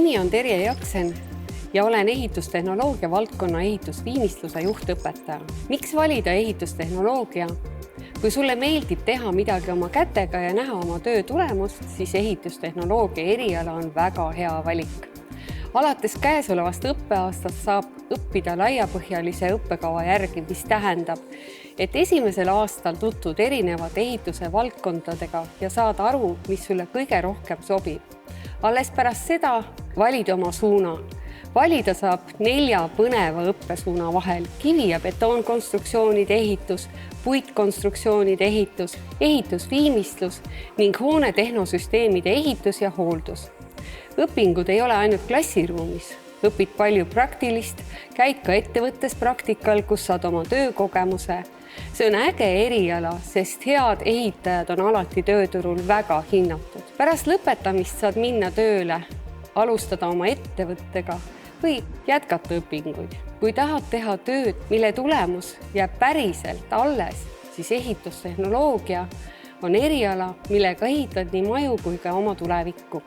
nimi on Terje Jaksen ja olen ehitustehnoloogia valdkonna ehitusviimistluse juhtõpetaja. Miks valida ehitustehnoloogia? Kui sulle meeldib teha midagi oma kätega ja näha oma töö tulemust, siis ehitustehnoloogia eriala on väga hea valik. Alates käesolevast õppeaastast saab õppida laiapõhjalise õppekava järgi, mis tähendab, et esimesel aastal tutvud erinevate ehituse valdkondadega ja saad aru, mis sulle kõige rohkem sobib. Alles pärast seda valid oma suuna. Valida saab 4 põneva õppesuuna vahel: kivi- ja betoonkonstruktsioonide ehitus, puitkonstruktsioonide ehitus, ehitusviimistlus ning hoone tehnosüsteemide ehitus ja hooldus. Õpingud ei ole ainult klassiruumis. Õpid palju praktilist, käid ka ettevõttes praktikal, kus saad oma töökogemuse. See on äge eriala, sest head ehitajad on alati tööturul väga hinnatud. Pärast lõpetamist saad minna tööle, alustada oma ettevõttega või jätkata õpinguid. Kui tahad teha tööd, mille tulemus jääb päriselt alles, siis ehitustehnoloogia on eriala, millega ehitad nii maju kui ka oma tulevikku.